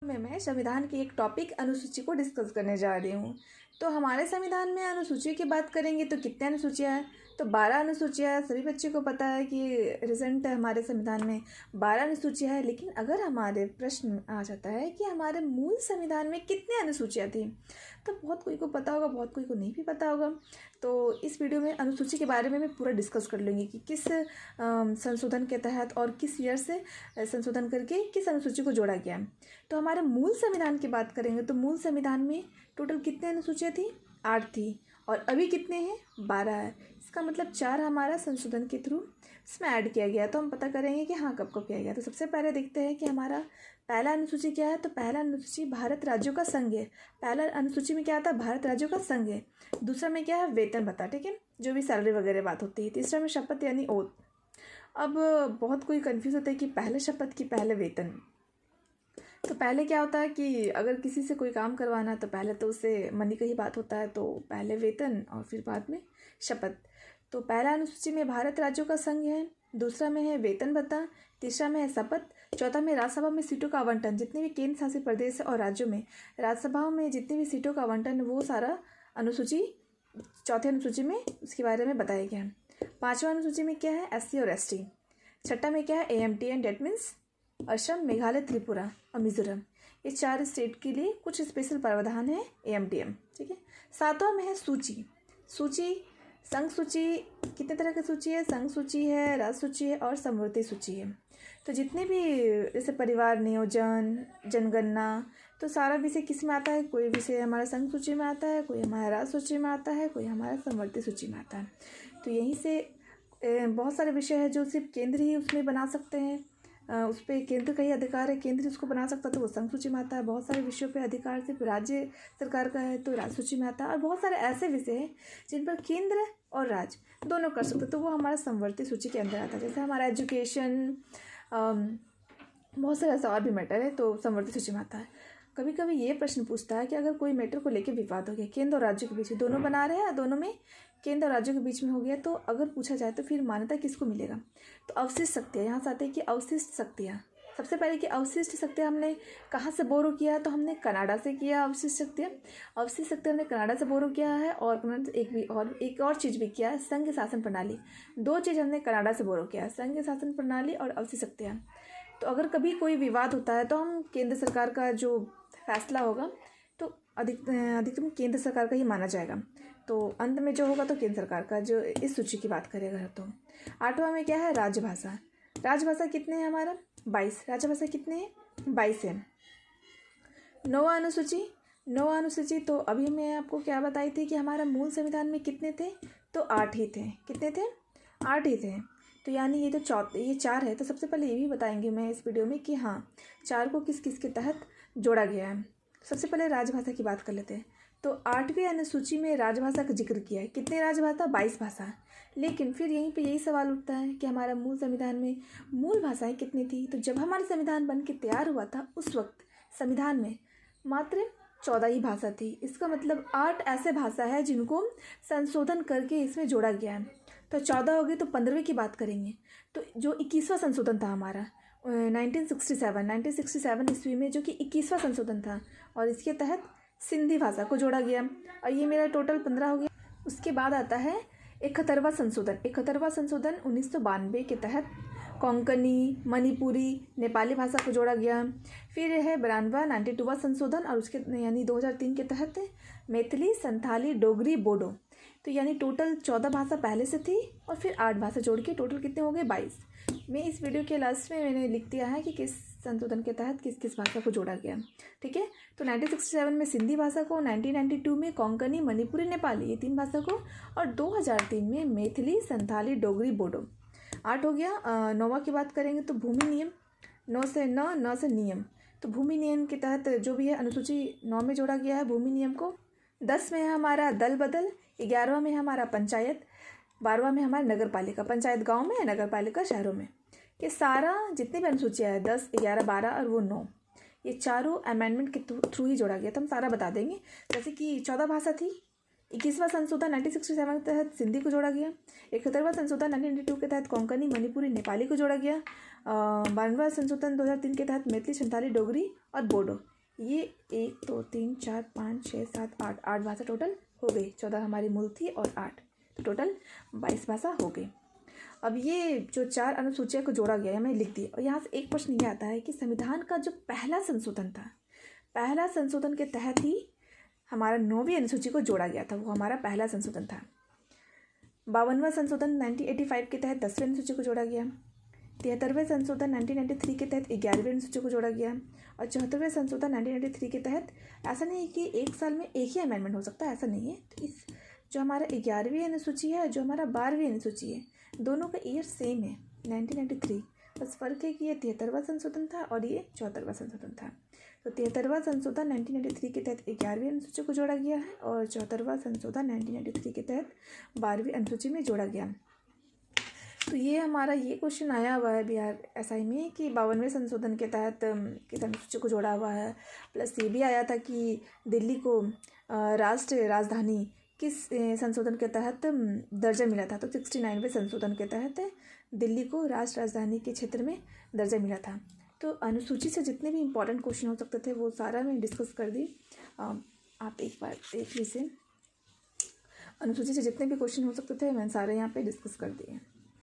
मैं संविधान की एक टॉपिक अनुसूची को डिस्कस करने जा रही हूँ। तो हमारे संविधान में अनुसूची की बात करेंगे तो कितने अनुसूचियाँ हैं? तो 12 अनुसूचियाँ हैं। सभी बच्चों को पता है कि रिसेंट हमारे संविधान में 12 अनुसूचियाँ हैं। लेकिन अगर हमारे प्रश्न आ जाता है कि हमारे मूल संविधान में कितने अनुसूचियाँ थी, तो बहुत कोई को पता होगा, बहुत कोई को नहीं भी पता होगा। तो इस वीडियो में अनुसूची के बारे में मैं पूरा डिस्कस कर लूँगी कि किस संशोधन के तहत और किस ईयर से संशोधन करके किस अनुसूची को जोड़ा गया। तो हमारे मूल संविधान की बात करेंगे तो मूल संविधान में टोटल कितने अनुसूचियाँ थी? 8 थी। और अभी कितने हैं? 12 है। इसका मतलब 4 हमारा संशोधन के थ्रू इसमें ऐड किया गया। तो हम पता करेंगे कि हाँ कब कब किया गया। तो सबसे पहले देखते हैं कि हमारा पहला अनुसूची क्या है। तो पहला अनुसूची भारत राज्यों का संघ है। पहला अनुसूची में क्या आता है? भारत राज्यों का संघ है। दूसरा में क्या है? वेतन भत्ता, ठीक है, जो भी सैलरी वगैरह बात होती है। तीसरा में शपथ यानी ओथ। अब बहुत कोई कन्फ्यूज़ होता है कि पहले शपथ की पहले वेतन। तो पहले क्या होता है कि अगर किसी से कोई काम करवाना तो पहले तो उससे मनी का ही बात होता है, तो पहले वेतन और फिर बाद में शपथ। तो पहला अनुसूची में भारत राज्यों का संघ है, दूसरा में है वेतन भत्ता, तीसरा में है शपथ, चौथा में राज्यसभा में सीटों का आवंटन। जितने भी केंद्र शासित प्रदेश और राज्यों में राज्यसभाओं में जितनी भी सीटों का आवंटन वो सारा अनुसूची चौथे अनुसूची में उसके बारे में बताया गया है। पाँचवा अनुसूची में क्या है? SC और ST। छठा में क्या है? AMTN, that means Assam, Meghalaya, Tripura और मिजोरम। ये 4 स्टेट के लिए कुछ स्पेशल प्रावधान है AMTM, ठीक है। सातवां में है सूची। सूची संघ सूची। कितने तरह की सूची है? संघ सूची है, राज्य सूची है और समवर्ती सूची है। तो जितने भी जैसे परिवार नियोजन, जनगणना, तो सारा विषय किस में आता है? कोई विषय हमारा संघ सूची में आता है, कोई हमारा राज्य सूची में आता है, कोई हमारा समवर्ती सूची में आता है। तो यहीं से बहुत सारे विषय है जो सिर्फ केंद्र ही उसमें बना सकते हैं। उस पर केंद्र का ही अधिकार है, केंद्र उसको बना सकता है तो वो संघ सूची में आता है। बहुत सारे विषयों पे अधिकार सिर्फ राज्य सरकार का है तो राज्य सूची में आता है। और बहुत सारे ऐसे विषय हैं जिन पर केंद्र और राज्य दोनों कर सकते हैं तो वो हमारा समवर्ती सूची के अंदर आता है। जैसे हमारा एजुकेशन, बहुत सारे ऐसा और भी मैटर है तो समवर्ती सूची में आता है। कभी कभी ये प्रश्न पूछता है कि अगर कोई मैटर को लेकर विवाद हो गया, केंद्र और राज्य के बीच, दोनों बना रहे हैं, दोनों में केंद्र और राज्यों के बीच में हो गया, तो अगर पूछा जाए तो फिर मान्यता किसको मिलेगा? तो अवशिष्ट शक्तियाँ। यहाँ से आते हैं कि अवशिष्ट शक्तियाँ। सबसे पहले कि अवशिष्ट शक्तियाँ हमने कहाँ से बोरो किया? तो हमने कनाडा से किया। अवशिष्ट शक्तियाँ हमने कनाडा से बोरो किया है। और एक और चीज़ भी किया है, संघ शासन प्रणाली। 2 चीज़ हमने कनाडा से बोरो किया है, संघ शासन प्रणाली और अवशिष्ट शक्तियाँ। तो अगर कभी कोई विवाद होता है तो हम केंद्र सरकार का जो फैसला होगा तो अधिकतम केंद्र सरकार का ही माना जाएगा। तो अंत में जो होगा तो केंद्र सरकार का, जो इस सूची की बात करेगा। तो 8वां में क्या है? राजभाषा। राजभाषा कितने हैं हमारा? 22। राजभाषा कितने हैं? 22 है। 9वां अनुसूची तो अभी मैं आपको क्या बताई थी कि हमारा मूल संविधान में कितने थे? तो 8 ही थे। कितने थे? 8 ही थे। तो यानी ये ये 4 है। तो सबसे पहले ये भी बताएंगे मैं इस वीडियो में कि हाँ 4 को किस किस के तहत जोड़ा गया है। सबसे पहले राजभाषा की बात कर लेते हैं। तो 8वीं अनुसूची में राजभाषा का जिक्र किया है। कितने राजभाषा? 22 भाषा। लेकिन फिर यहीं पे यही सवाल उठता है कि हमारा मूल संविधान में मूल भाषाएं कितनी थी? तो जब हमारा संविधान बन के तैयार हुआ था उस वक्त संविधान में मात्र 14 ही भाषा थी। इसका मतलब 8 ऐसे भाषा है जिनको संशोधन करके इसमें जोड़ा गया है। तो 14 हो गई तो 15वें की बात करेंगे। तो जो 21वां संशोधन था हमारा 1967 ईस्वी में, जो कि 21वां संशोधन था, और इसके तहत सिंधी भाषा को जोड़ा गया। और ये मेरा टोटल 15 हो गया। उसके बाद आता है 71वां संशोधन। 71वां संशोधन 1992 के तहत कोंकणी, मणिपुरी, नेपाली भाषा को जोड़ा गया। फिर है 92वां संशोधन और उसके यानी 2003 के तहत मैथिली, संथाली, डोगरी, बोडो। तो यानी टोटल 14 भाषा पहले से थी और फिर 8 भाषा जोड़ के टोटल कितने हो गए? 22। मैं इस वीडियो के लास्ट में मैंने लिख दिया है कि किस संशोधन के तहत किस किस भाषा को जोड़ा गया, ठीक है। तो 1967 में सिंधी भाषा को, 1992 में कोंकणी, मणिपुरी, नेपाली, ये 3 भाषा को, और 2003 में मैथिली, संथाली, डोगरी, बोडो। 8 हो गया। 9वां की बात करेंगे तो भूमि नियम। 9 से नियम। तो भूमि नियम के तहत जो भी है अनुसूची 9 में जोड़ा गया है भूमि नियम को। 10 में है हमारा दल बदल। 11वां में है हमारा पंचायत। 12वां में हमारा नगर पालिका। पंचायत गाँव में है, नगर पालिका शहरों में। ये सारा जितने भी अनुसूचियाँ हैं 10, 11, 12 और वो 9, ये चारों अमेंडमेंट के थ्रू ही जोड़ा गया। तो हम सारा बता देंगे। जैसे कि 14 भाषा थी 21वां संशोधन 1967 के तहत सिंधी को जोड़ा गया। 71वां संशोधन 1992 के तहत कोंकणी, मणिपुरी, नेपाली को जोड़ा गया। 92वां संशोधन 2003 के तहत मैथिली, संथाली, डोगरी और बोडो। ये 1 2 3 4 5 6 7 8 भाषा टोटल हो गई। 14 हमारी मूल थी और 8, तो टोटल 22 भाषा हो गई। अब ये जो 4 अनुसूचियों को जोड़ा गया है मैंने लिख दी। और यहाँ से एक प्रश्न ये आता है कि संविधान का जो पहला संशोधन था, पहला संशोधन के तहत ही हमारा 9वीं अनुसूची को जोड़ा गया था, वो हमारा पहला संशोधन था। 52वां संशोधन 1985 के तहत 10वीं अनुसूची को जोड़ा गया। 73वें संशोधन 1993 के तहत 11वीं अनुसूची को जोड़ा गया। और 74वें संशोधन 1993 के तहत, ऐसा नहीं है कि एक साल में एक ही अमेंडमेंट हो सकता है, ऐसा नहीं है। तो इस जो हमारा 11वीं अनुसूची है, जो हमारा 12वीं अनुसूची है, दोनों का ईयर सेम है 1993। बस फ़र्क है कि ये 73वां संशोधन था और ये 74वां संशोधन था। तो 73वां संशोधन 1993 के तहत 11वीं अनुसूची को जोड़ा गया है और 74वां संशोधन 1993 के तहत 12वीं अनुसूची में जोड़ा गया। तो ये हमारा ये क्वेश्चन आया हुआ है बिहार एसआई में कि 52वें संशोधन के तहत किस अनुसूची को जोड़ा हुआ है। प्लस ये भी आया था कि दिल्ली को राष्ट्रीय राजधानी किस संशोधन के तहत दर्जा मिला था। तो 69वें संशोधन के तहत दिल्ली को राष्ट्र राजधानी के क्षेत्र में दर्जा मिला था। तो अनुसूची से जितने भी इम्पोर्टेंट क्वेश्चन हो सकते थे वो सारा मैं डिस्कस कर दी। आप एक बार देख लीजिए, अनुसूची से जितने भी क्वेश्चन हो सकते थे मैंने सारे यहाँ पे डिस्कस कर दिए।